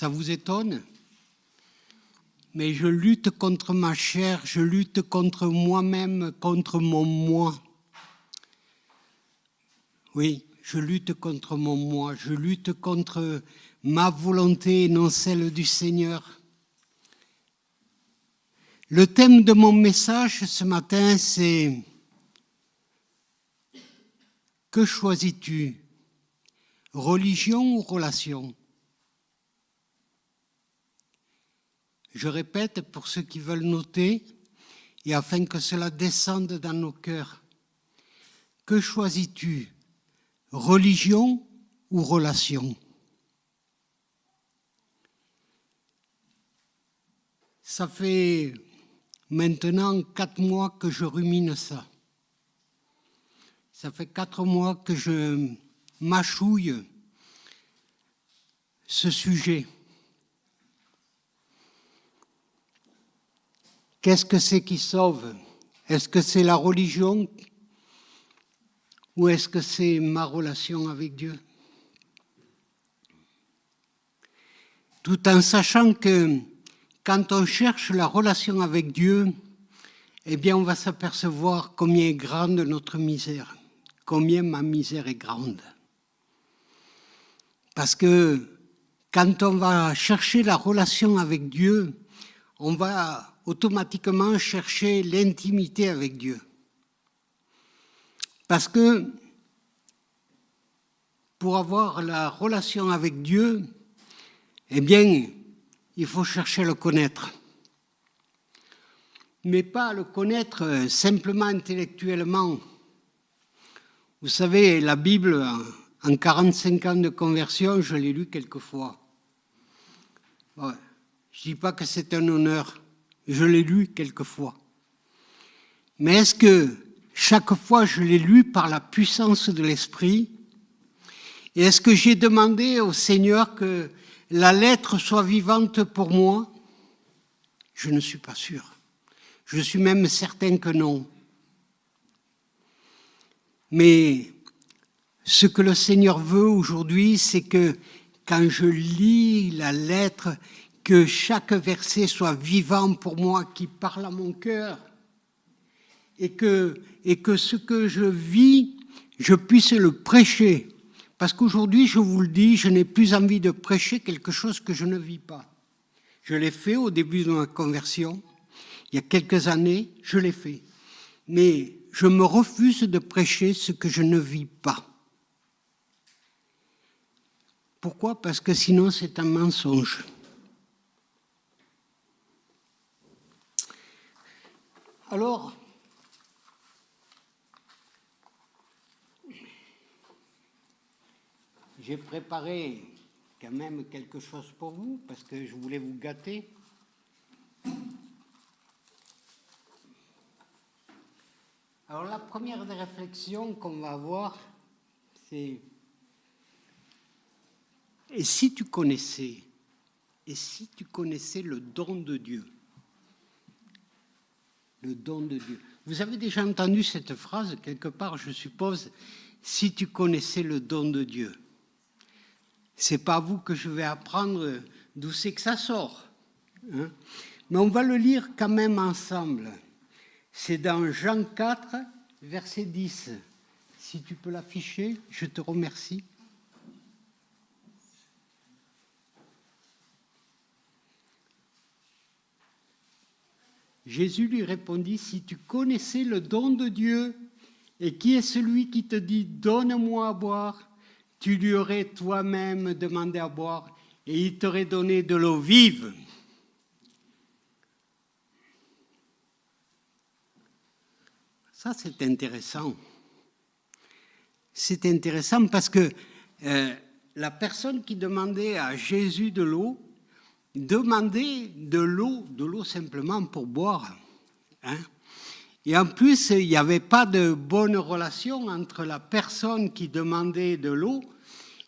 Ça vous étonne? Mais je lutte contre ma chair, je lutte contre moi-même, contre mon moi. Oui, je lutte contre mon moi, je lutte contre ma volonté et non celle du Seigneur. Le thème de mon message ce matin, c'est « Que choisis-tu? Religion ou relation ?» Je répète pour ceux qui veulent noter et afin que cela descende dans nos cœurs. Que choisis-tu? Religion ou relation? Ça fait maintenant 4 mois que je rumine ça. Ça fait 4 mois que je mâchouille ce sujet. Qu'est-ce que c'est qui sauve? Est-ce que c'est la religion ou est-ce que c'est ma relation avec Dieu? Tout en sachant que quand on cherche la relation avec Dieu, eh bien on va s'apercevoir combien est grande notre misère, combien ma misère est grande. Parce que quand on va chercher la relation avec Dieu, on va automatiquement chercher l'intimité avec Dieu. Parce que pour avoir la relation avec Dieu, eh bien, il faut chercher à le connaître. Mais pas le connaître simplement intellectuellement. Vous savez, la Bible, en 45 ans de conversion, je l'ai lue quelques fois. Ouais. Je ne dis pas que c'est un honneur, je l'ai lu quelques fois. Mais est-ce que chaque fois je l'ai lu par la puissance de l'Esprit? Et est-ce que j'ai demandé au Seigneur que la lettre soit vivante pour moi? Je ne suis pas sûr. Je suis même certain que non. Mais ce que le Seigneur veut aujourd'hui, c'est que quand je lis la lettre, que chaque verset soit vivant pour moi, qui parle à mon cœur, et que ce que je vis, je puisse le prêcher. Parce qu'aujourd'hui, je vous le dis, je n'ai plus envie de prêcher quelque chose que je ne vis pas. Je l'ai fait au début de ma conversion, il y a quelques années, je l'ai fait. Mais je me refuse de prêcher ce que je ne vis pas. Pourquoi? Parce que sinon c'est un mensonge. Alors, j'ai préparé quand même quelque chose pour vous, parce que je voulais vous gâter. Alors la première des réflexions qu'on va avoir, c'est et si tu connaissais le don de Dieu? Le don de Dieu. Vous avez déjà entendu cette phrase quelque part, je suppose, si tu connaissais le don de Dieu. C'est pas à vous que je vais apprendre d'où c'est que ça sort. Hein? Mais on va le lire quand même ensemble. C'est dans Jean 4, verset 10. Si tu peux l'afficher, je te remercie. Jésus lui répondit, « Si tu connaissais le don de Dieu, et qui est celui qui te dit, donne-moi à boire, tu lui aurais toi-même demandé à boire, et il t'aurait donné de l'eau vive. » Ça, c'est intéressant. C'est intéressant parce que la personne qui demandait à Jésus de l'eau, demandait de l'eau simplement pour boire. Hein? Et en plus, il n'y avait pas de bonne relation entre la personne qui demandait de l'eau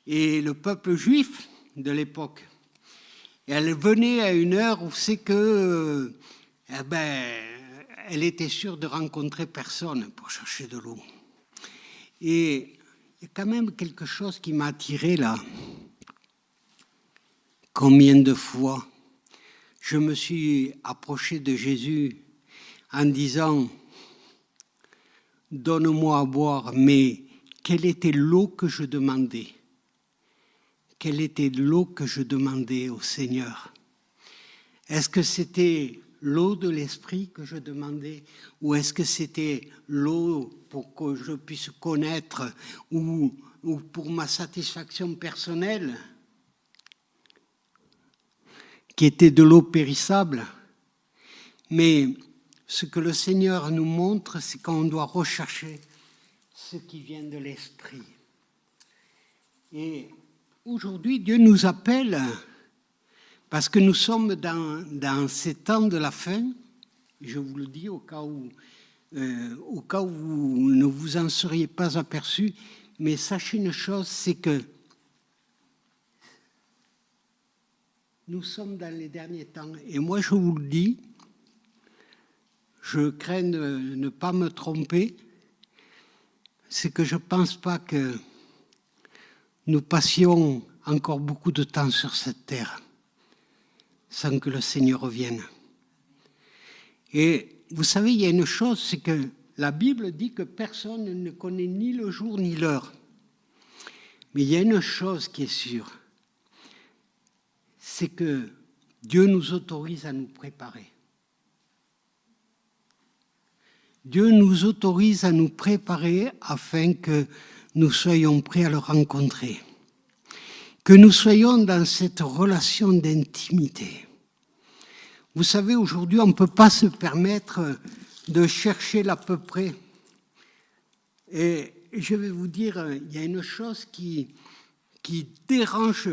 et le peuple juif de l'époque. Et elle venait à une heure où c'est que, elle était sûre de rencontrer personne pour chercher de l'eau. Et il y a quand même quelque chose qui m'a attiré là. Combien de fois je me suis approché de Jésus en disant « Donne-moi à boire », mais quelle était l'eau que je demandais? Quelle était l'eau que je demandais au Seigneur? Est-ce que c'était l'eau de l'esprit que je demandais, ou est-ce que c'était l'eau pour que je puisse connaître, ou pour ma satisfaction personnelle, qui était de l'eau périssable? Mais ce que le Seigneur nous montre, c'est qu'on doit rechercher ce qui vient de l'esprit. Et aujourd'hui, Dieu nous appelle, parce que nous sommes dans ces temps de la fin, je vous le dis au cas où vous ne vous en seriez pas aperçu, mais sachez une chose, c'est que nous sommes dans les derniers temps. Et moi, je vous le dis, je crains de ne pas me tromper, c'est que je ne pense pas que nous passions encore beaucoup de temps sur cette terre sans que le Seigneur revienne. Et vous savez, il y a une chose, c'est que la Bible dit que personne ne connaît ni le jour ni l'heure. Mais il y a une chose qui est sûre, c'est que Dieu nous autorise à nous préparer. Dieu nous autorise à nous préparer afin que nous soyons prêts à le rencontrer, que nous soyons dans cette relation d'intimité. Vous savez, aujourd'hui, on ne peut pas se permettre de chercher l'à peu près. Et je vais vous dire, il y a une chose qui dérange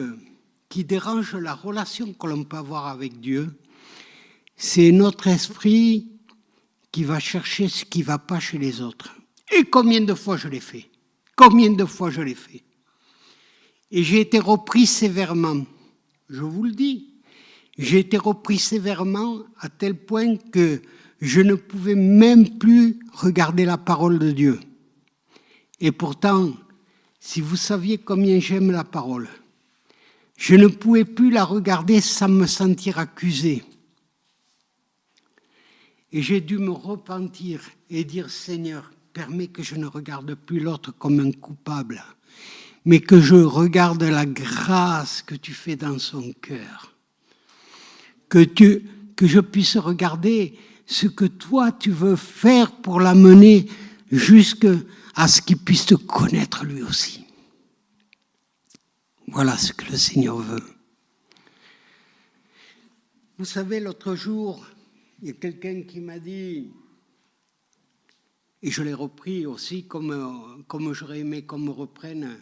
la relation que l'on peut avoir avec Dieu, c'est notre esprit qui va chercher ce qui ne va pas chez les autres. Et combien de fois je l'ai fait? Combien de fois je l'ai fait? Et j'ai été repris sévèrement. Je vous le dis. J'ai été repris sévèrement à tel point que je ne pouvais même plus regarder la parole de Dieu. Et pourtant, si vous saviez combien j'aime la parole, je ne pouvais plus la regarder sans me sentir accusé. Et j'ai dû me repentir et dire, Seigneur, permets que je ne regarde plus l'autre comme un coupable, mais que je regarde la grâce que tu fais dans son cœur. Que je puisse regarder ce que toi tu veux faire pour l'amener jusqu'à ce qu'il puisse te connaître lui aussi. Voilà ce que le Seigneur veut. Vous savez, l'autre jour, il y a quelqu'un qui m'a dit, et je l'ai repris aussi comme j'aurais aimé qu'on me reprenne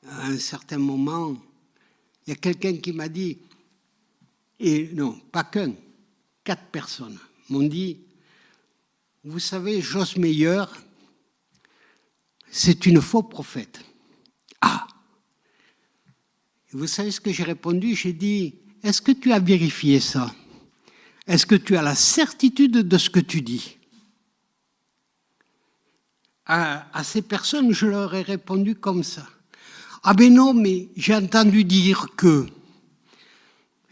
à un certain moment, il y a quelqu'un qui m'a dit, et non, pas qu'un, 4 personnes m'ont dit, vous savez, Joss Meyer, c'est une faux prophète. Ah! Et vous savez ce que j'ai répondu? J'ai dit, est-ce que tu as vérifié ça? Est-ce que tu as la certitude de ce que tu dis? À ces personnes, je leur ai répondu comme ça. Ah ben non, mais j'ai entendu dire que.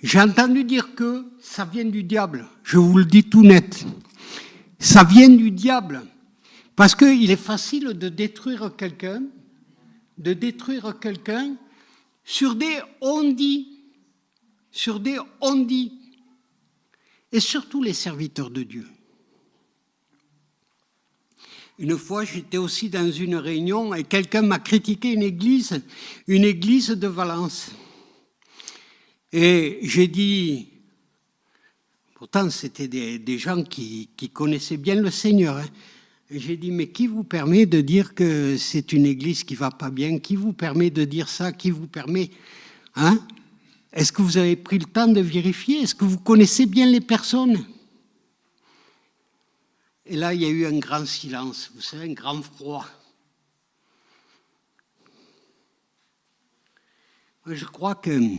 J'ai entendu dire que ça vient du diable. Je vous le dis tout net. Ça vient du diable. Parce qu'il est facile de détruire quelqu'un sur des on-dit. Sur des on-dit. Et surtout les serviteurs de Dieu. Une fois, j'étais aussi dans une réunion et quelqu'un m'a critiqué une église de Valence. Et j'ai dit, pourtant c'était des gens qui connaissaient bien le Seigneur, hein. Et j'ai dit, mais qui vous permet de dire que c'est une église qui ne va pas bien? Qui vous permet de dire ça? Qui vous permet, hein? Est-ce que vous avez pris le temps de vérifier? Est-ce que vous connaissez bien les personnes? Et là, il y a eu un grand silence, vous savez, un grand froid. Je crois qu'il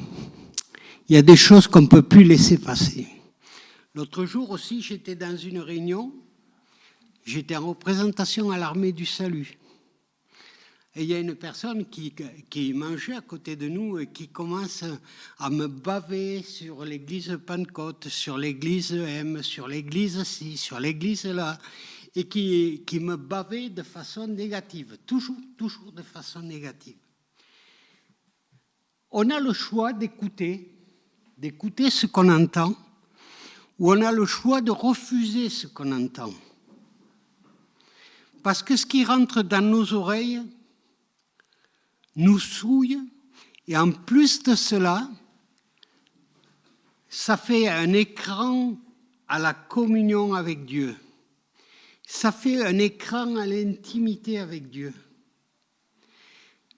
y a des choses qu'on ne peut plus laisser passer. L'autre jour aussi, j'étais dans une réunion, j'étais en représentation à l'armée du salut. Et il y a une personne qui mangeait à côté de nous et qui commence à me baver sur l'église Pentecôte, sur l'église M, sur l'église ci, sur l'église là, et qui me bavait de façon négative, toujours de façon négative. On a le choix d'écouter ce qu'on entend, ou on a le choix de refuser ce qu'on entend. Parce que ce qui rentre dans nos oreilles nous souille, et en plus de cela, ça fait un écran à la communion avec Dieu. Ça fait un écran à l'intimité avec Dieu.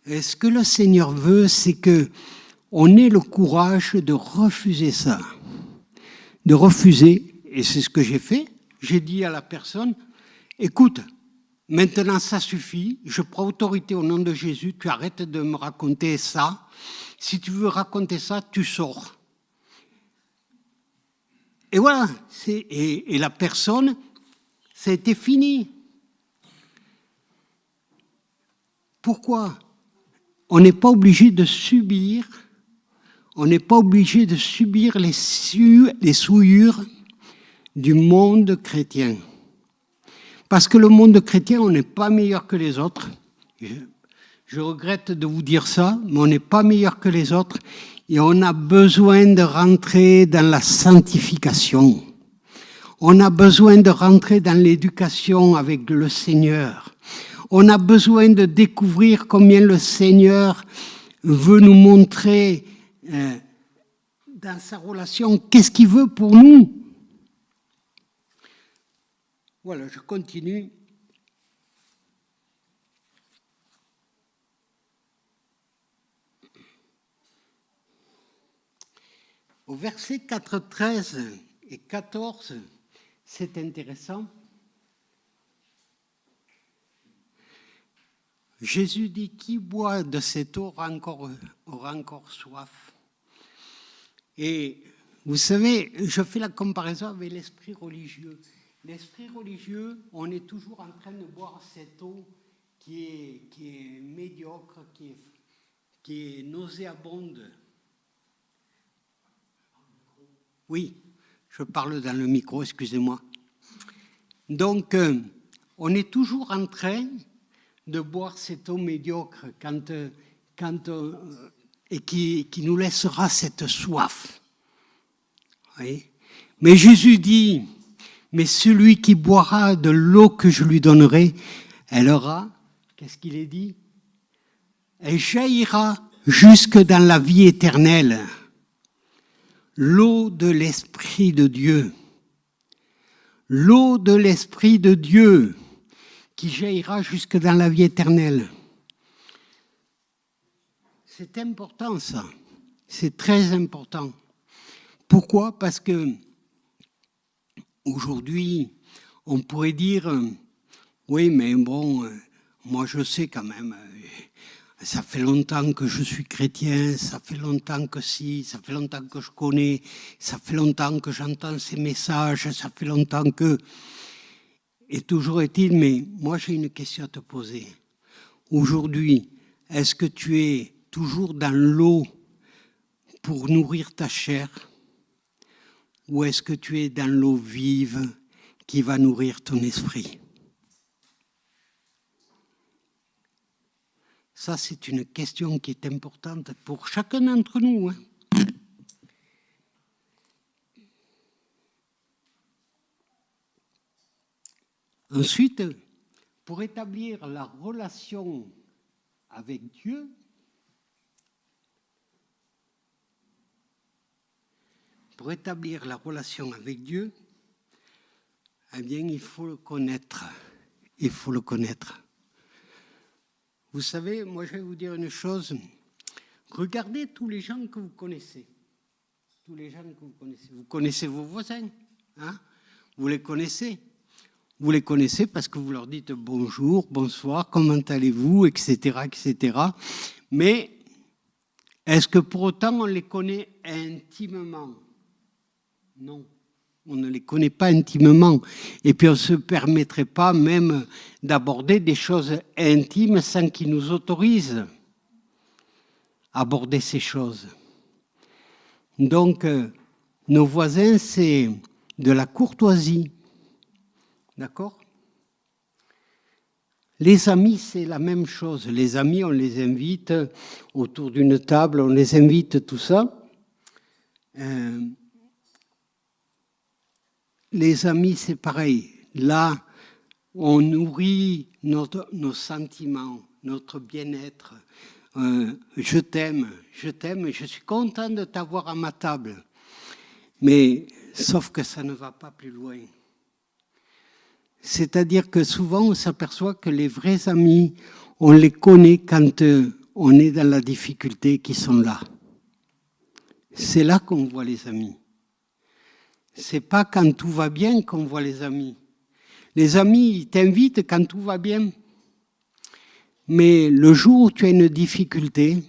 Et ce que le Seigneur veut, c'est qu'on ait le courage de refuser ça. De refuser, et c'est ce que j'ai fait. J'ai dit à la personne, écoute, maintenant ça suffit, je prends autorité au nom de Jésus, tu arrêtes de me raconter ça. Si tu veux raconter ça, tu sors. Et voilà, et la personne, ça a été fini. Pourquoi ? On n'est pas obligé de subir, les souillures du monde chrétien. Parce que le monde chrétien, on n'est pas meilleur que les autres. Je regrette de vous dire ça, mais on n'est pas meilleur que les autres. Et on a besoin de rentrer dans la sanctification. On a besoin de rentrer dans l'éducation avec le Seigneur. On a besoin de découvrir combien le Seigneur veut nous montrer dans sa relation qu'est-ce qu'il veut pour nous. Voilà, je continue. Au verset 4, 13 et 14, c'est intéressant. Jésus dit, qui boit de cette eau aura encore soif. Et vous savez, je fais la comparaison avec l'esprit religieux. L'esprit religieux, on est toujours en train de boire cette eau qui est médiocre, qui est nauséabonde. Oui, je parle dans le micro, excusez-moi. Donc, on est toujours en train de boire cette eau médiocre et qui nous laissera cette soif. Oui. Mais Jésus dit, mais celui qui boira de l'eau que je lui donnerai, elle aura, qu'est-ce qu'il est dit ? Elle jaillira jusque dans la vie éternelle. L'eau de l'Esprit de Dieu. L'eau de l'Esprit de Dieu qui jaillira jusque dans la vie éternelle. C'est important ça. C'est très important. Pourquoi ? Parce que aujourd'hui, on pourrait dire, oui, mais bon, moi je sais quand même, ça fait longtemps que je suis chrétien, ça fait longtemps que si, ça fait longtemps que je connais, ça fait longtemps que j'entends ces messages, ça fait longtemps que... Et toujours est-il, mais moi j'ai une question à te poser. Aujourd'hui, est-ce que tu es toujours dans l'eau pour nourrir ta chair ? Ou est-ce que tu es dans l'eau vive qui va nourrir ton esprit ? Ça, c'est une question qui est importante pour chacun d'entre nous. Ensuite, pour établir la relation avec Dieu, eh bien, il faut le connaître. Vous savez, moi je vais vous dire une chose. Regardez tous les gens que vous connaissez. Vous connaissez vos voisins. Hein ? Vous les connaissez. Vous les connaissez parce que vous leur dites bonjour, bonsoir, comment allez-vous, etc., etc. Mais est-ce que pour autant on les connaît intimement ? Non. On ne les connaît pas intimement. Et puis on ne se permettrait pas même d'aborder des choses intimes sans qu'ils nous autorisent à aborder ces choses. Donc, nos voisins, c'est de la courtoisie. D'accord ? Les amis, c'est la même chose. Les amis, on les invite autour d'une table, on les invite, tout ça. Les amis, c'est pareil. Là, on nourrit nos sentiments, notre bien-être. Je t'aime, je suis content de t'avoir à ma table. Mais sauf que ça ne va pas plus loin. C'est-à-dire que souvent, on s'aperçoit que les vrais amis, on les connaît quand on est dans la difficulté, qui sont là. C'est là qu'on voit les amis. C'est pas quand tout va bien qu'on voit les amis. Les amis, ils t'invitent quand tout va bien. Mais le jour où tu as une difficulté,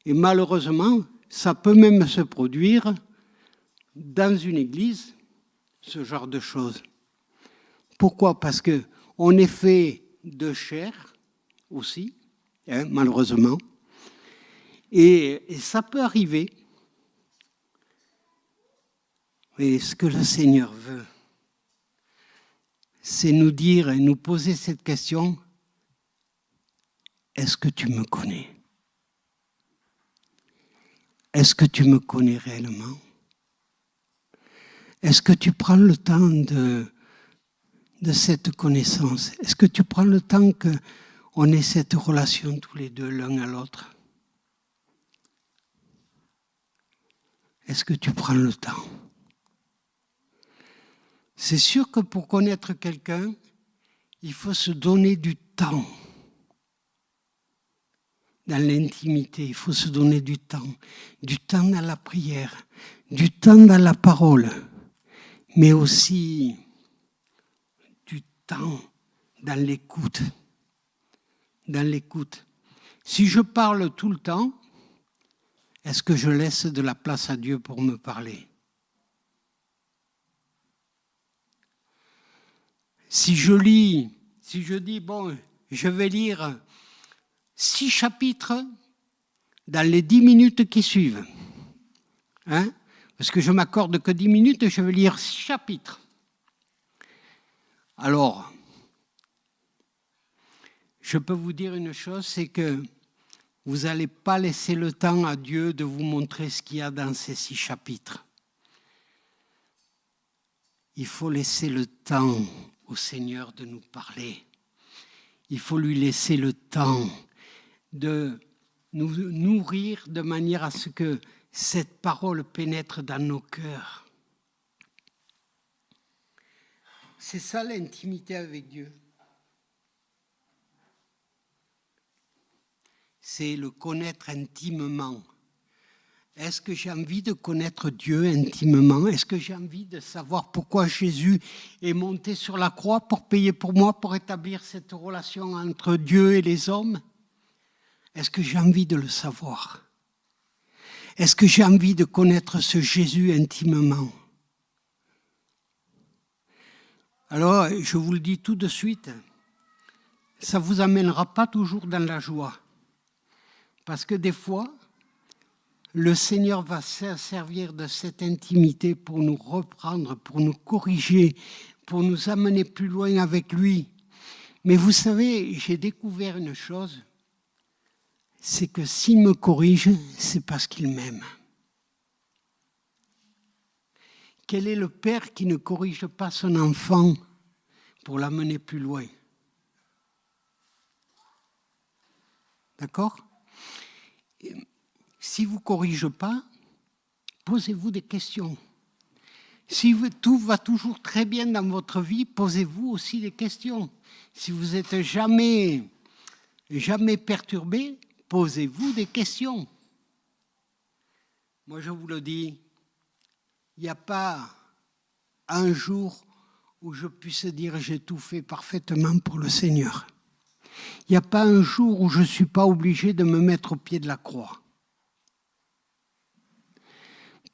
et malheureusement, ça peut même se produire dans une église, ce genre de choses. Pourquoi ? Parce qu'on est fait de chair aussi, malheureusement. Et ça peut arriver. Et ce que le Seigneur veut, c'est nous dire et nous poser cette question, est-ce que tu me connais ? Est-ce que tu me connais réellement ? Est-ce que tu prends le temps de cette connaissance ? Est-ce que tu prends le temps qu'on ait cette relation tous les deux l'un à l'autre ? Est-ce que tu prends le temps ? C'est sûr que pour connaître quelqu'un, il faut se donner du temps. Dans l'intimité, il faut se donner du temps dans la prière, du temps dans la parole, mais aussi du temps dans l'écoute. Dans l'écoute. Si je parle tout le temps, est-ce que je laisse de la place à Dieu pour me parler ? Si je dis, bon, je vais lire 6 chapitres dans les 10 minutes qui suivent, parce que je m'accorde que 10 minutes, je vais lire 6 chapitres. Alors, je peux vous dire une chose, c'est que vous n'allez pas laisser le temps à Dieu de vous montrer ce qu'il y a dans ces 6 chapitres. Il faut laisser le temps au Seigneur de nous parler. Il faut lui laisser le temps de nous nourrir de manière à ce que cette parole pénètre dans nos cœurs. C'est ça l'intimité avec Dieu. C'est le connaître intimement. Est-ce que j'ai envie de connaître Dieu intimement ? Est-ce que j'ai envie de savoir pourquoi Jésus est monté sur la croix pour payer pour moi, pour établir cette relation entre Dieu et les hommes ? Est-ce que j'ai envie de le savoir ? Est-ce que j'ai envie de connaître ce Jésus intimement ? Alors, je vous le dis tout de suite, ça ne vous amènera pas toujours dans la joie. Parce que des fois, le Seigneur va se servir de cette intimité pour nous reprendre, pour nous corriger, pour nous amener plus loin avec lui. Mais vous savez, j'ai découvert une chose, c'est que s'il me corrige, c'est parce qu'il m'aime. Quel est le père qui ne corrige pas son enfant pour l'amener plus loin ? D'accord ? Si vous ne corrigez pas, posez-vous des questions. Si tout va toujours très bien dans votre vie, posez-vous aussi des questions. Si vous n'êtes jamais perturbé, posez-vous des questions. Moi, je vous le dis, il n'y a pas un jour où je puisse dire j'ai tout fait parfaitement pour le Seigneur. Il n'y a pas un jour où je ne suis pas obligé de me mettre au pied de la croix.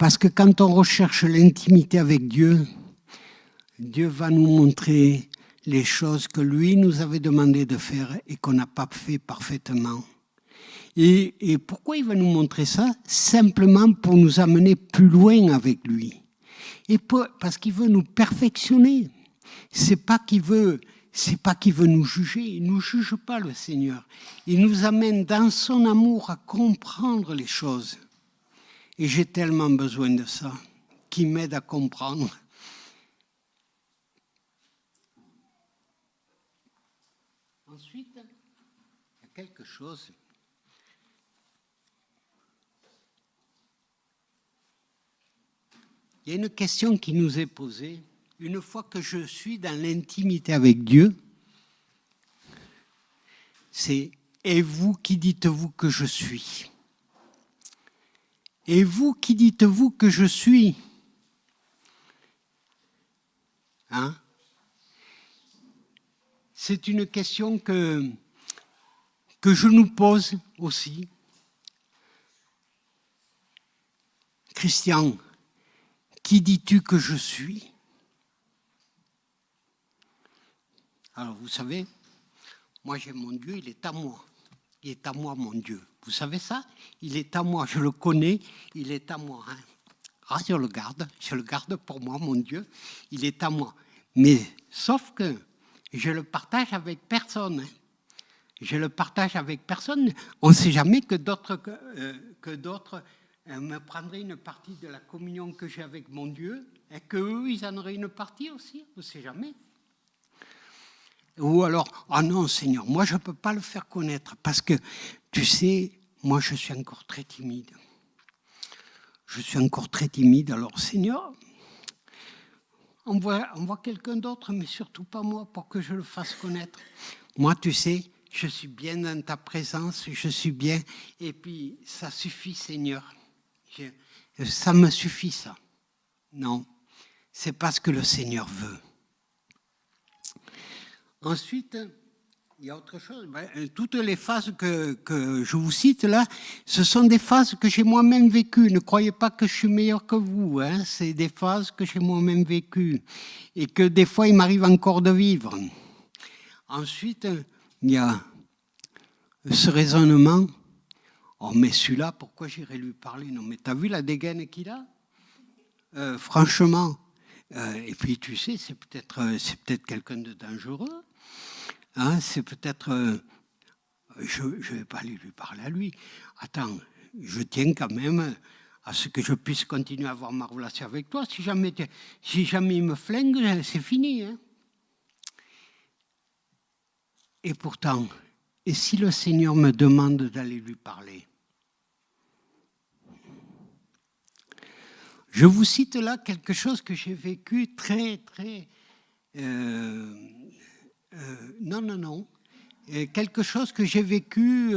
Parce que quand on recherche l'intimité avec Dieu, Dieu va nous montrer les choses que lui nous avait demandé de faire et qu'on n'a pas fait parfaitement. Et pourquoi il va nous montrer ça? Simplement pour nous amener plus loin avec lui. Et parce qu'il veut nous perfectionner. C'est pas qu'il veut nous juger. Il nous juge pas, le Seigneur. Il nous amène dans son amour à comprendre les choses. Et j'ai tellement besoin de ça, qui m'aide à comprendre. Ensuite, il y a quelque chose. Il y a une question qui nous est posée. Une fois que je suis dans l'intimité avec Dieu, c'est « Et vous, qui dites-vous que je suis ?» Et vous, qui dites-vous que je suis? Hein? C'est une question que je nous pose aussi. Christian, qui dis-tu que je suis? Alors vous savez, moi j'ai mon Dieu, il est à moi. Il est à moi, mon Dieu. Vous savez ça? Il est à moi, je le connais, il est à moi. Hein? Ah, je le garde pour moi, mon Dieu, il est à moi. Mais sauf que je le partage avec personne. Hein? Je le partage avec personne. On ne sait jamais que d'autres me prendraient une partie de la communion que j'ai avec mon Dieu et qu'eux, ils en auraient une partie aussi. On ne sait jamais. Ou alors, ah non, Seigneur, moi, je ne peux pas le faire connaître parce que, tu sais, moi, je suis encore très timide. Je suis encore très timide. Alors, Seigneur, envoie quelqu'un d'autre, mais surtout pas moi, pour que je le fasse connaître. Moi, tu sais, je suis bien dans ta présence, je suis bien. Et puis, ça suffit, Seigneur. Ça me suffit, ça. Non, c'est pas ce que le Seigneur veut. Ensuite, il y a autre chose. Toutes les phases que je vous cite là, ce sont des phases que j'ai moi-même vécues. Ne croyez pas que je suis meilleur que vous. Hein. C'est des phases que j'ai moi-même vécues et que des fois, il m'arrive encore de vivre. Ensuite, il y a ce raisonnement. Oh, mais celui-là, pourquoi j'irais lui parler? Non, mais t'as vu la dégaine qu'il a? Franchement. Et puis, tu sais, c'est peut-être quelqu'un de dangereux. Hein, c'est peut-être... je ne vais pas aller lui parler à lui. Attends, je tiens quand même à ce que je puisse continuer à avoir ma relation avec toi. Si jamais il me flingue, c'est fini. Hein. Et pourtant, et si le Seigneur me demande d'aller lui parler? Je vous cite là quelque chose que j'ai vécu très, très... non. Quelque chose que j'ai vécu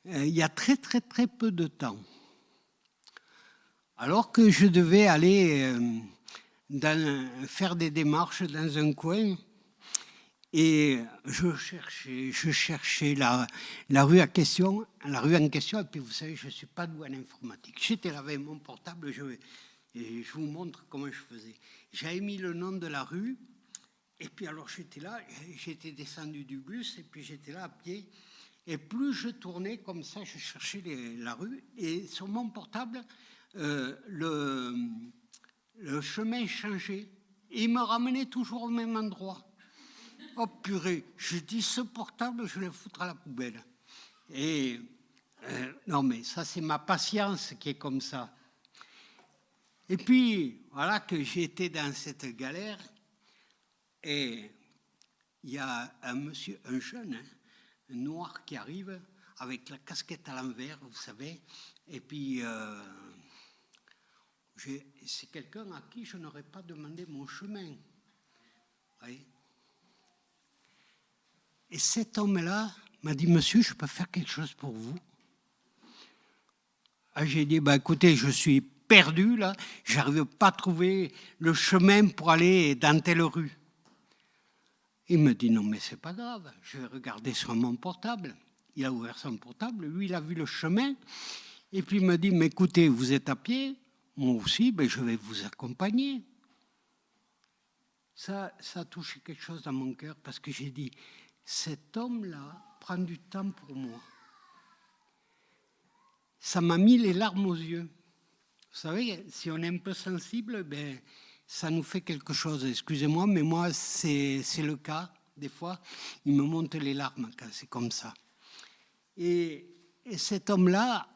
il y a très, très, très peu de temps. Alors que je devais aller faire des démarches dans un coin, et je cherchais la rue en question, et puis vous savez, je ne suis pas doué en informatique. J'étais là avec mon portable, et je vous montre comment je faisais. J'avais mis le nom de la rue, et puis alors j'étais là, j'étais descendu du bus, et puis j'étais là à pied, et plus je tournais comme ça, je cherchais la rue, et sur mon portable, le chemin changeait, et il me ramenait toujours au même endroit. Oh purée, je dis ce portable, je le foutre à la poubelle. Et non mais ça c'est ma patience qui est comme ça. Et puis voilà que j'ai été dans cette galère et il y a un jeune, hein, un noir qui arrive avec la casquette à l'envers, vous savez, et puis c'est quelqu'un à qui je n'aurais pas demandé mon chemin. Oui. Et cet homme-là m'a dit, monsieur, je peux faire quelque chose pour vous? Ah, j'ai dit, écoutez, je suis perdu, là, je n'arrive pas à trouver le chemin pour aller dans telle rue. Il me dit, non, mais c'est pas grave, je vais regarder sur mon portable. Il a ouvert son portable, lui, il a vu le chemin, et puis il me dit, mais écoutez, vous êtes à pied, moi aussi, ben, je vais vous accompagner. Ça a touché quelque chose dans mon cœur parce que j'ai dit, cet homme-là prend du temps pour moi. Ça m'a mis les larmes aux yeux. Vous savez, si on est un peu sensible, ben, ça nous fait quelque chose. Excusez-moi, mais moi, c'est le cas. Des fois, il me monte les larmes quand c'est comme ça. Et cet homme-là,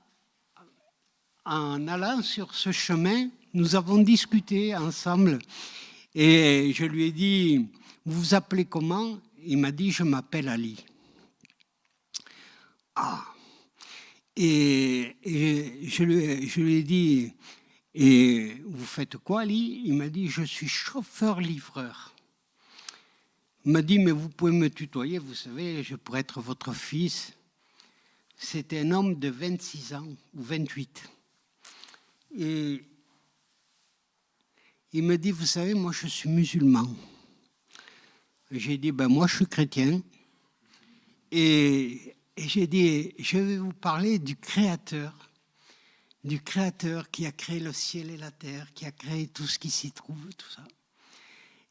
en allant sur ce chemin, nous avons discuté ensemble. Et je lui ai dit, vous vous appelez comment? Il m'a dit, je m'appelle Ali. Ah. Et je lui ai dit, et vous faites quoi, Ali? Il m'a dit, je suis chauffeur-livreur. Il m'a dit, mais vous pouvez me tutoyer, vous savez, je pourrais être votre fils. C'était un homme de 26 ans ou 28. Et il me dit, vous savez, moi je suis musulman. J'ai dit, ben moi je suis chrétien. Et j'ai dit, je vais vous parler du Créateur qui a créé le ciel et la terre, qui a créé tout ce qui s'y trouve, tout ça.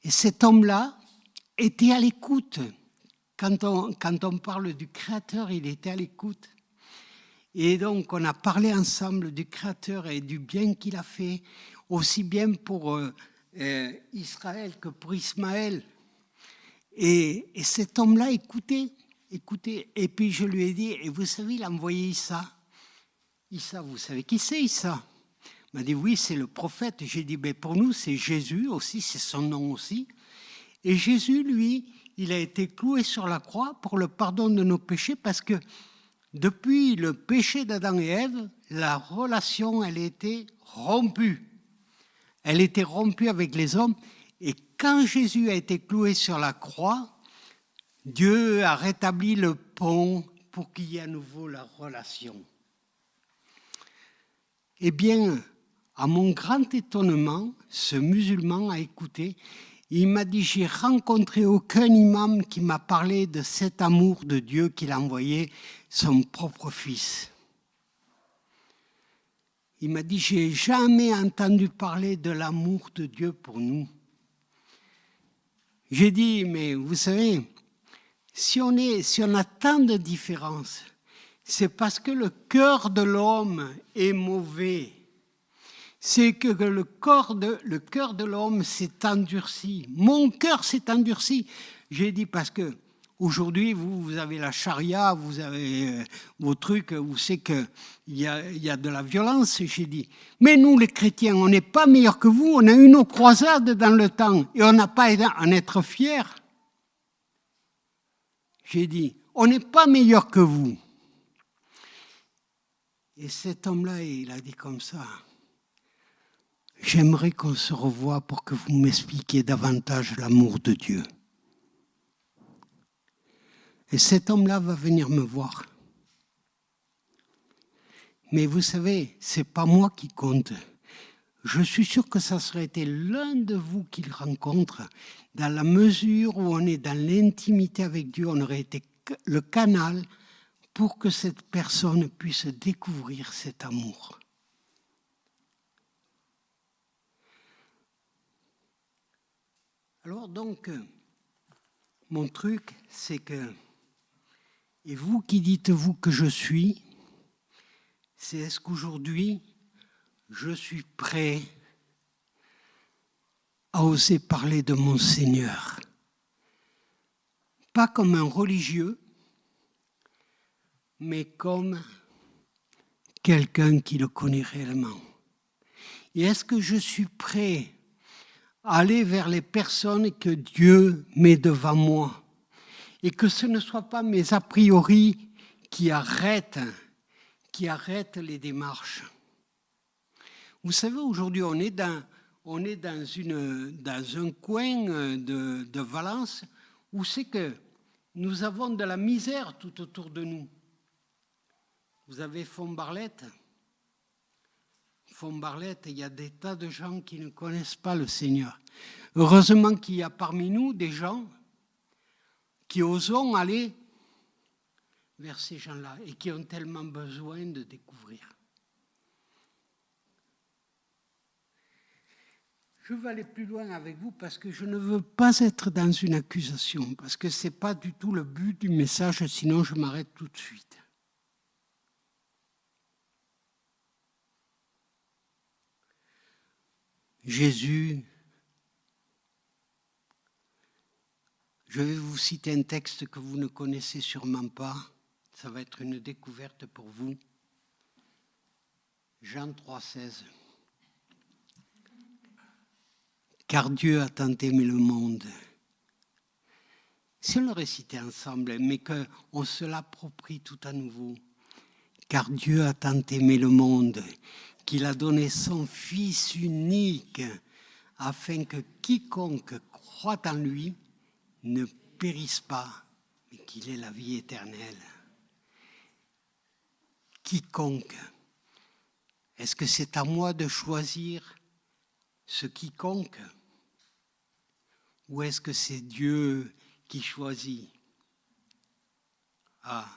Et cet homme-là était à l'écoute. Quand on parle du Créateur, il était à l'écoute. Et donc, on a parlé ensemble du Créateur et du bien qu'il a fait, aussi bien pour Israël que pour Ismaël. Et cet homme-là écoutait. Et puis je lui ai dit, et vous savez, il a envoyé Issa. Issa, vous savez qui c'est Issa? Il m'a dit, oui, c'est le prophète. J'ai dit, ben, pour nous, c'est Jésus aussi, c'est son nom aussi. Et Jésus, lui, il a été cloué sur la croix pour le pardon de nos péchés parce que depuis le péché d'Adam et Ève, la relation, elle était rompue. Elle était rompue avec les hommes. Et quand Jésus a été cloué sur la croix, Dieu a rétabli le pont pour qu'il y ait à nouveau la relation. Eh bien, à mon grand étonnement, ce musulman a écouté. Il m'a dit, j'ai rencontré aucun imam qui m'a parlé de cet amour de Dieu qu'il a envoyé son propre fils. Il m'a dit, j'ai jamais entendu parler de l'amour de Dieu pour nous. J'ai dit, mais vous savez, si on a tant de différences, c'est parce que le cœur de l'homme est mauvais. C'est que le cœur de l'homme s'est endurci. Mon cœur s'est endurci. J'ai dit parce que aujourd'hui, vous avez la charia, vous avez vos trucs, vous savez qu'il y a de la violence. J'ai dit, mais nous les chrétiens, on n'est pas meilleurs que vous. On a eu nos croisades dans le temps et on n'a pas à en être fiers. J'ai dit, on n'est pas meilleurs que vous. Et cet homme-là, il a dit comme ça, j'aimerais qu'on se revoie pour que vous m'expliquiez davantage l'amour de Dieu. Et cet homme-là va venir me voir. Mais vous savez, c'est pas moi qui compte. Je suis sûr que ça serait été l'un de vous qu'il rencontre. Dans la mesure où on est dans l'intimité avec Dieu, on aurait été le canal pour que cette personne puisse découvrir cet amour. Alors donc, mon truc, c'est que, et vous qui dites-vous que je suis, c'est est-ce qu'aujourd'hui, je suis prêt à oser parler de mon Seigneur. Pas comme un religieux, mais comme quelqu'un qui le connaît réellement. Et est-ce que je suis prêt à aller vers les personnes que Dieu met devant moi et que ce ne soit pas mes a priori qui arrêtent les démarches. Vous savez, aujourd'hui, on est dans un coin de Valence où c'est que nous avons de la misère tout autour de nous. Vous avez Font-Barlette. Font-Barlette, il y a des tas de gens qui ne connaissent pas le Seigneur. Heureusement qu'il y a parmi nous des gens qui osent aller vers ces gens-là et qui ont tellement besoin de découvrir. Je veux aller plus loin avec vous parce que je ne veux pas être dans une accusation, parce que ce n'est pas du tout le but du message, sinon je m'arrête tout de suite. Jésus, je vais vous citer un texte que vous ne connaissez sûrement pas, ça va être une découverte pour vous. Jean 3,16. Car Dieu a tant aimé le monde. Si on le récitait ensemble, mais qu'on se l'approprie tout à nouveau. Car Dieu a tant aimé le monde qu'il a donné son Fils unique afin que quiconque croit en lui ne périsse pas, mais qu'il ait la vie éternelle. Quiconque. Est-ce que c'est à moi de choisir ce quiconque? Ou est-ce que c'est Dieu qui choisit? Ah.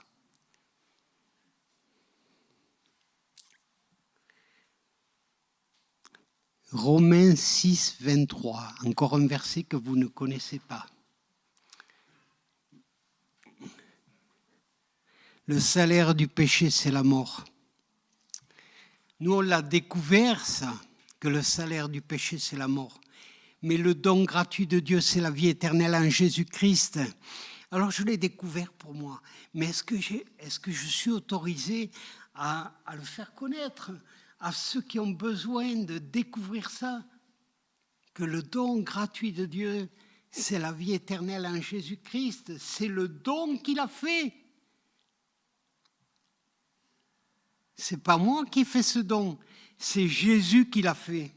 Romains 6, 23, encore un verset que vous ne connaissez pas. Le salaire du péché, c'est la mort. Nous, on l'a découvert, ça, que le salaire du péché, c'est la mort. Mais le don gratuit de Dieu, c'est la vie éternelle en Jésus-Christ. Alors, je l'ai découvert pour moi. Mais est-ce que je suis autorisé à le faire connaître à ceux qui ont besoin de découvrir ça? Que le don gratuit de Dieu, c'est la vie éternelle en Jésus-Christ. C'est le don qu'il a fait. Ce n'est pas moi qui fais ce don, c'est Jésus qui l'a fait.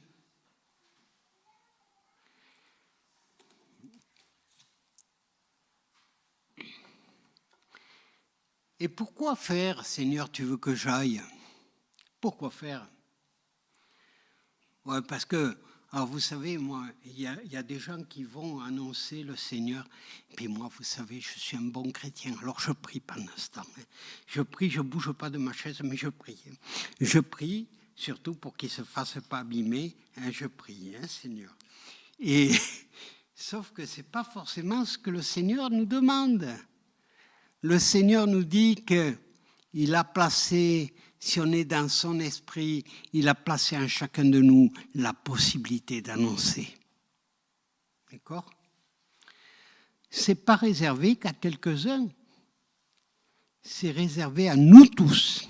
Et pourquoi faire, Seigneur, tu veux que j'aille? Pourquoi faire? Ouais, parce que, alors vous savez, moi, il y a des gens qui vont annoncer le Seigneur. Et puis moi, vous savez, je suis un bon chrétien, alors je prie pendant ce temps. Je prie, je ne bouge pas de ma chaise, mais je prie. Je prie, surtout pour qu'il ne se fasse pas abîmer. Je prie, Seigneur. Et sauf que ce n'est pas forcément ce que le Seigneur nous demande. Le Seigneur nous dit qu'il a placé, si on est dans son esprit, il a placé en chacun de nous la possibilité d'annoncer. D'accord? Ce n'est pas réservé qu'à quelques-uns. C'est réservé à nous tous.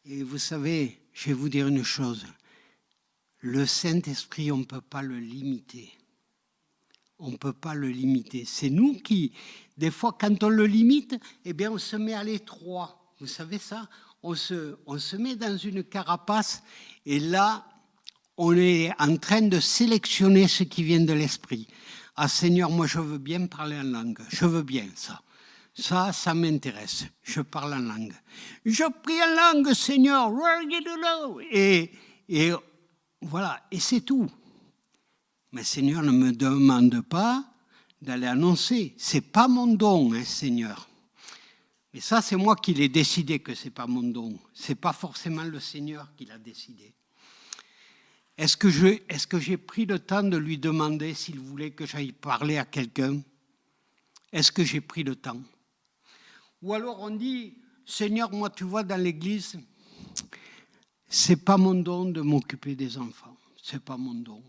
Et vous savez, je vais vous dire une chose. Le Saint-Esprit, on ne peut pas le limiter. On ne peut pas le limiter. C'est nous qui, des fois, quand on le limite, eh bien, on se met à l'étroit. Vous savez ça? On se met dans une carapace et là, on est en train de sélectionner ce qui vient de l'esprit. Ah Seigneur, moi je veux bien parler en langue. Je veux bien ça. Ça m'intéresse. Je parle en langue. Je prie en langue, Seigneur. Et voilà, et c'est tout. Mais Seigneur ne me demande pas d'aller annoncer. Ce n'est pas mon don, Seigneur. Mais ça, c'est moi qui l'ai décidé que ce n'est pas mon don. Ce n'est pas forcément le Seigneur qui l'a décidé. Est-ce que j'ai pris le temps de lui demander s'il voulait que j'aille parler à quelqu'un? Est-ce que j'ai pris le temps? Ou alors on dit, Seigneur, moi tu vois dans l'église, ce n'est pas mon don de m'occuper des enfants. Ce n'est pas mon don.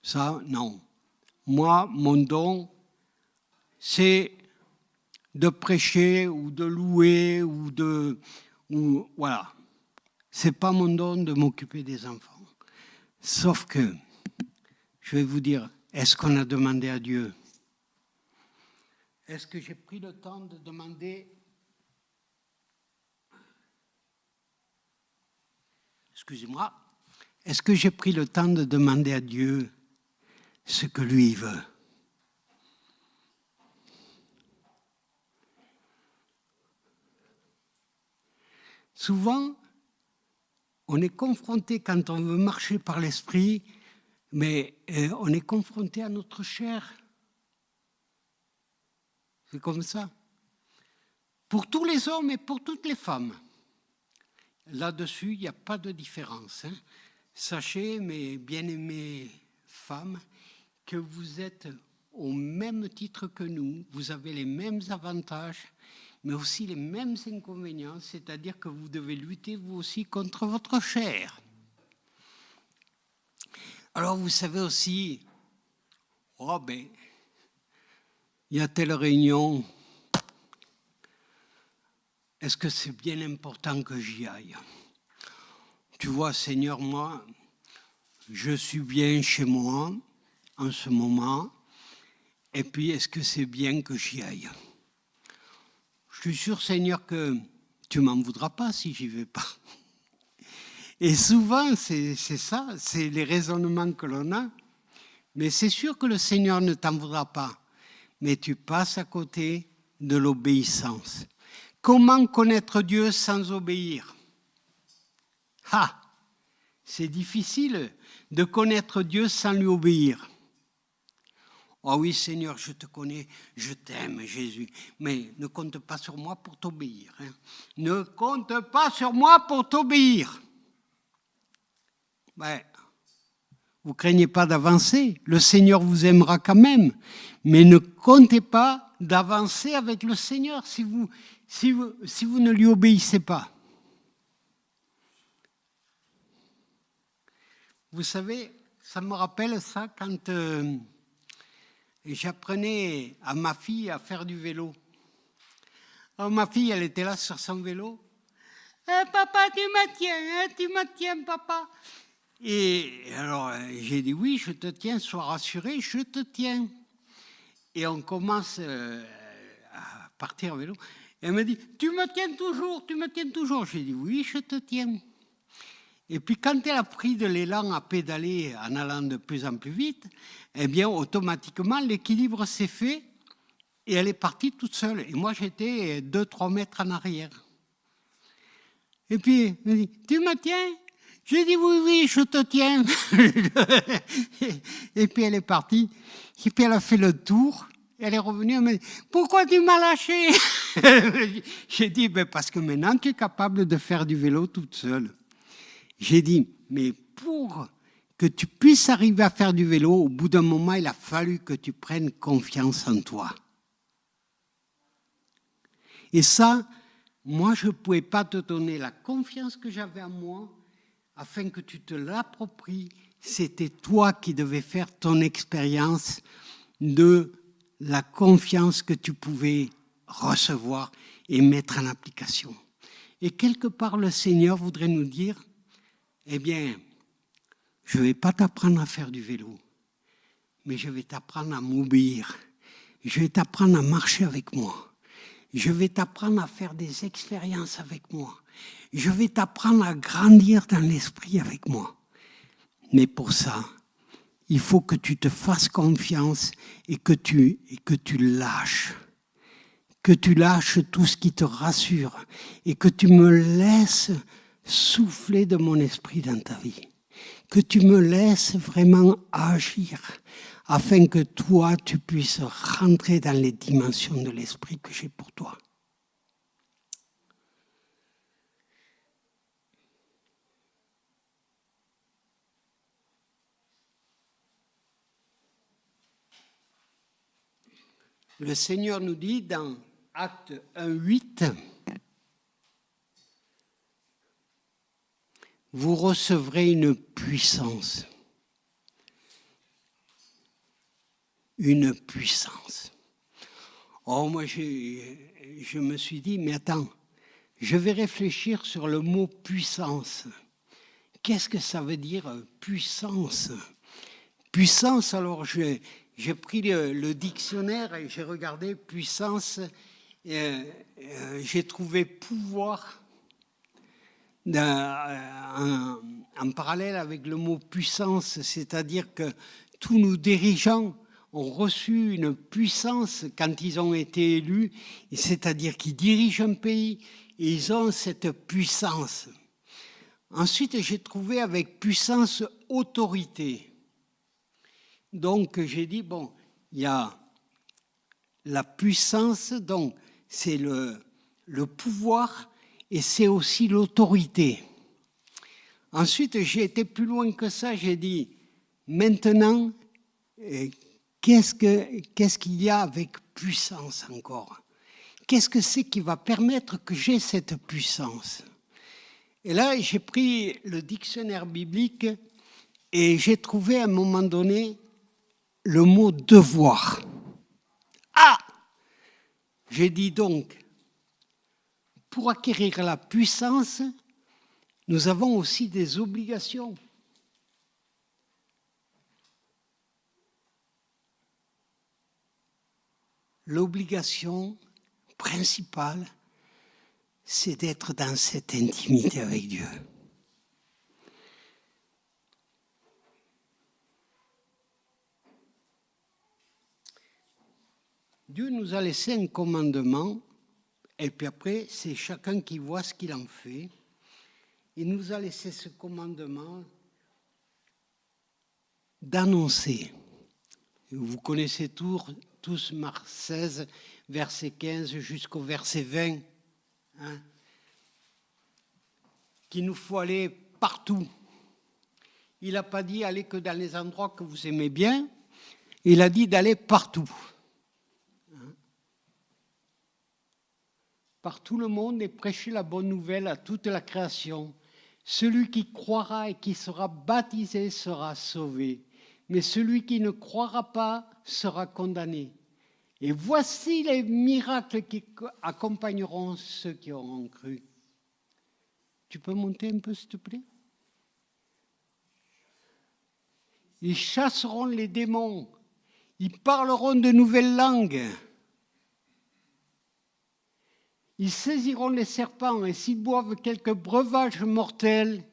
Ça, non. Moi, mon don, c'est de prêcher ou de louer voilà. C'est pas mon don de m'occuper des enfants. Sauf que, je vais vous dire, est-ce qu'on a demandé à Dieu? Est-ce que j'ai pris le temps de demander? Excusez-moi. Est-ce que j'ai pris le temps de demander à Dieu ce que lui veut? Souvent, on est confronté, quand on veut marcher par l'esprit, mais on est confronté à notre chair. C'est comme ça. Pour tous les hommes et pour toutes les femmes. là-dessus, il n'y a pas de différence. Hein. Sachez, mes bien-aimées femmes, que vous êtes au même titre que nous, vous avez les mêmes avantages, mais aussi les mêmes inconvénients, c'est-à-dire que vous devez lutter vous aussi contre votre chair. Alors vous savez aussi, oh ben, il y a telle réunion, est-ce que c'est bien important que j'y aille? Tu vois, Seigneur, moi, je suis bien chez moi en ce moment, et puis est-ce que c'est bien que j'y aille? Je suis sûr, Seigneur, que tu m'en voudras pas si j'y vais pas. Et souvent, c'est ça, c'est les raisonnements que l'on a. Mais c'est sûr que le Seigneur ne t'en voudra pas. Mais tu passes à côté de l'obéissance. Comment connaître Dieu sans obéir? Ah, c'est difficile de connaître Dieu sans lui obéir. Oh oui, Seigneur, je te connais, je t'aime, Jésus, mais ne compte pas sur moi pour t'obéir. Hein. Ne compte pas sur moi pour t'obéir. Ben, vous ne craignez pas d'avancer, le Seigneur vous aimera quand même, mais ne comptez pas d'avancer avec le Seigneur si vous ne lui obéissez pas. Vous savez, ça me rappelle ça quand j'apprenais à ma fille à faire du vélo. Alors ma fille, elle était là sur son vélo. Papa, tu me tiens, papa. Et alors, j'ai dit, oui, je te tiens, sois rassuré, je te tiens. Et on commence à partir en vélo. Et elle me dit, tu me tiens toujours. J'ai dit, oui, je te tiens. Et puis, quand elle a pris de l'élan à pédaler en allant de plus en plus vite, eh bien, automatiquement, l'équilibre s'est fait et elle est partie toute seule. Et moi, j'étais 2-3 mètres en arrière. Et puis, elle me dit, tu me tiens? J'ai dit, oui, je te tiens. Et puis, elle est partie. Et puis, elle a fait le tour. Elle est revenue, elle m'a dit, pourquoi tu m'as lâché? J'ai dit, parce que maintenant, tu es capable de faire du vélo toute seule. J'ai dit, mais pour que tu puisses arriver à faire du vélo, au bout d'un moment, il a fallu que tu prennes confiance en toi. Et ça, moi, je ne pouvais pas te donner la confiance que j'avais en moi afin que tu te l'appropries. C'était toi qui devais faire ton expérience de la confiance que tu pouvais recevoir et mettre en application. Et quelque part, le Seigneur voudrait nous dire, eh bien, je ne vais pas t'apprendre à faire du vélo, mais je vais t'apprendre à m'obéir. Je vais t'apprendre à marcher avec moi. Je vais t'apprendre à faire des expériences avec moi. Je vais t'apprendre à grandir dans l'esprit avec moi. Mais pour ça, il faut que tu te fasses confiance et que tu lâches. Que tu lâches tout ce qui te rassure et que tu me laisses souffler de mon esprit dans ta vie. Que tu me laisses vraiment agir afin que toi, tu puisses rentrer dans les dimensions de l'esprit que j'ai pour toi. Le Seigneur nous dit dans Acte 1:8, vous recevrez une puissance. Une puissance. Oh, moi, je me suis dit, mais attends, je vais réfléchir sur le mot puissance. Qu'est-ce que ça veut dire puissance? Puissance, alors j'ai pris le dictionnaire et j'ai regardé puissance. J'ai trouvé pouvoir en parallèle avec le mot puissance, c'est-à-dire que tous nos dirigeants ont reçu une puissance quand ils ont été élus, c'est-à-dire qu'ils dirigent un pays et ils ont cette puissance. Ensuite, j'ai trouvé avec puissance autorité. Donc, j'ai dit, bon, il y a la puissance, donc c'est le pouvoir, et c'est aussi l'autorité. Ensuite, j'ai été plus loin que ça, j'ai dit, maintenant, qu'est-ce qu'il y a avec puissance encore? Qu'est-ce que c'est qui va permettre que j'ai cette puissance? Et là, j'ai pris le dictionnaire biblique et j'ai trouvé à un moment donné le mot devoir. Ah! J'ai dit donc, pour acquérir la puissance, nous avons aussi des obligations. L'obligation principale, c'est d'être dans cette intimité avec Dieu. Dieu nous a laissé un commandement, et puis après, c'est chacun qui voit ce qu'il en fait. Il nous a laissé ce commandement d'annoncer. Vous connaissez tous Marc 16, verset 15 jusqu'au verset 20, hein, qu'il nous faut aller partout. Il n'a pas dit aller que dans les endroits que vous aimez bien, il a dit d'aller partout. Hein, par tout le monde et prêcher la bonne nouvelle à toute la création. Celui qui croira et qui sera baptisé sera sauvé, mais celui qui ne croira pas sera condamné. Et voici les miracles qui accompagneront ceux qui auront cru. Tu peux monter un peu, s'il te plaît? Ils chasseront les démons. Ils parleront de nouvelles langues. Ils saisiront les serpents et s'ils boivent quelques breuvages mortels,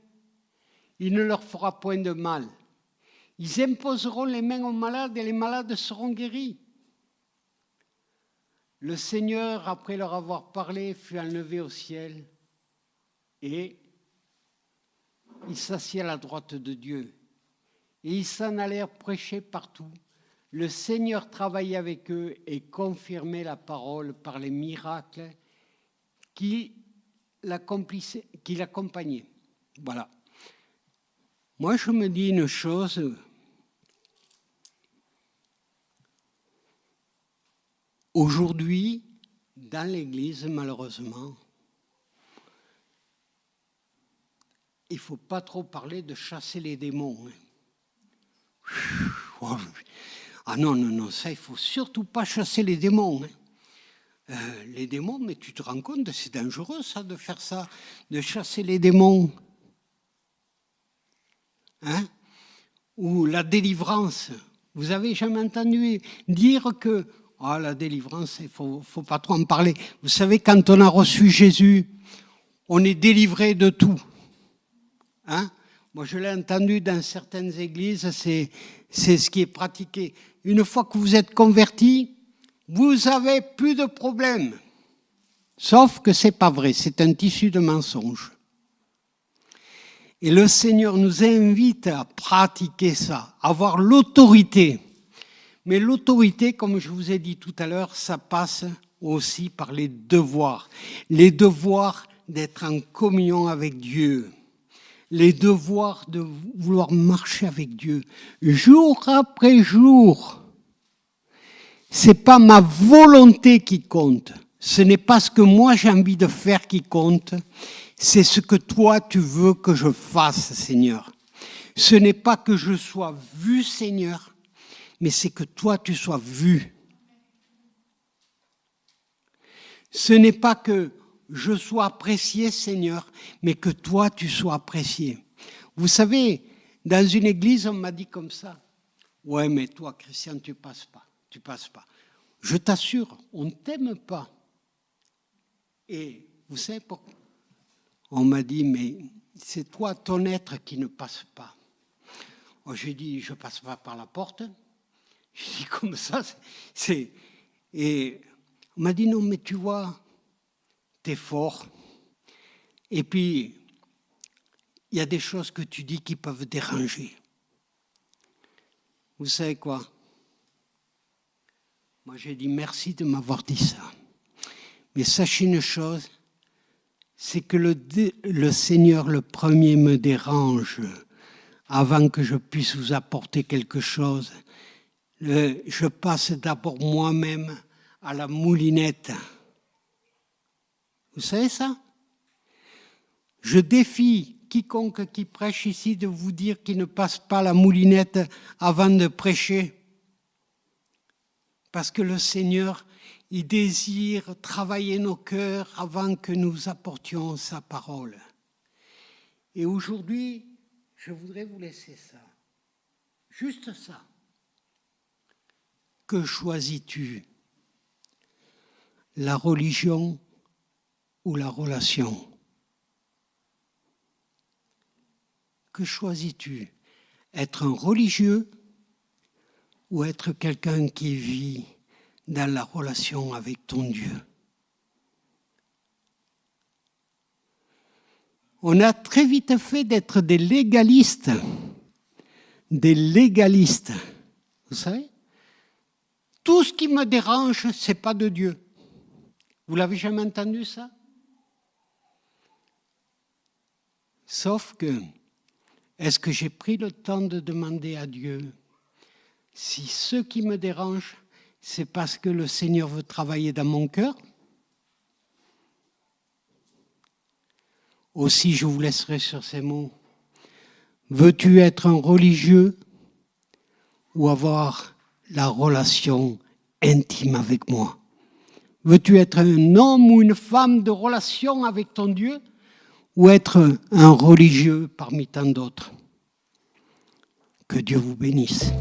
il ne leur fera point de mal. Ils imposeront les mains aux malades et les malades seront guéris. Le Seigneur, après leur avoir parlé, fut enlevé au ciel et il s'assit à la droite de Dieu. Et ils s'en allèrent prêcher partout. Le Seigneur travaillait avec eux et confirmait la parole par les miracles qui l'accompagnaient. Voilà. Moi, je me dis une chose. Aujourd'hui, dans l'Église, malheureusement, il ne faut pas trop parler de chasser les démons. Ah non, ça, il ne faut surtout pas chasser les démons. Les démons, mais tu te rends compte, c'est dangereux ça, de faire ça, de chasser les démons. Hein? Ou la délivrance. Vous avez jamais entendu dire que la délivrance, il ne faut pas trop en parler. Vous savez, quand on a reçu Jésus, on est délivré de tout. Hein? Moi, je l'ai entendu dans certaines églises, c'est ce qui est pratiqué. Une fois que vous êtes converti, vous n'avez plus de problème. Sauf que ce n'est pas vrai, c'est un tissu de mensonges. Et le Seigneur nous invite à pratiquer ça, à avoir l'autorité. Mais l'autorité, comme je vous ai dit tout à l'heure, ça passe aussi par les devoirs. Les devoirs d'être en communion avec Dieu. Les devoirs de vouloir marcher avec Dieu. Jour après jour. Ce n'est pas ma volonté qui compte. Ce n'est pas ce que moi j'ai envie de faire qui compte. C'est ce que toi tu veux que je fasse, Seigneur. Ce n'est pas que je sois vu, Seigneur, mais c'est que toi tu sois vu. Ce n'est pas que je sois apprécié, Seigneur, mais que toi tu sois apprécié. Vous savez, dans une église, on m'a dit comme ça. Ouais, mais toi, Christian, tu passes pas. Je t'assure, on ne t'aime pas. Et vous savez pourquoi? On m'a dit, mais c'est toi, ton être, qui ne passe pas. J'ai dit, je ne passe pas par la porte. J'ai dit, comme ça, c'est... Et on m'a dit, non, mais tu vois, t'es fort. Et puis, il y a des choses que tu dis qui peuvent déranger. Vous savez quoi? Moi, j'ai dit merci de m'avoir dit ça. Mais sachez une chose, c'est que le Seigneur le premier me dérange avant que je puisse vous apporter quelque chose. Je passe d'abord moi-même à la moulinette. Vous savez ça? Je défie quiconque qui prêche ici de vous dire qu'il ne passe pas la moulinette avant de prêcher. Parce que le Seigneur, il désire travailler nos cœurs avant que nous apportions sa parole. Et aujourd'hui, je voudrais vous laisser ça. Juste ça. Que choisis-tu? La religion ou la relation? Que choisis-tu? Être un religieux ou être quelqu'un qui vit dans la relation avec ton Dieu? On a très vite fait d'être des légalistes. Des légalistes. Vous savez? Tout ce qui me dérange, ce n'est pas de Dieu. Vous l'avez jamais entendu ça? Sauf que, est-ce que j'ai pris le temps de demander à Dieu si ce qui me dérange, c'est parce que le Seigneur veut travailler dans mon cœur? Aussi, je vous laisserai sur ces mots. Veux-tu être un religieux ou avoir la relation intime avec moi? Veux-tu être un homme ou une femme de relation avec ton Dieu ou être un religieux parmi tant d'autres? Que Dieu vous bénisse.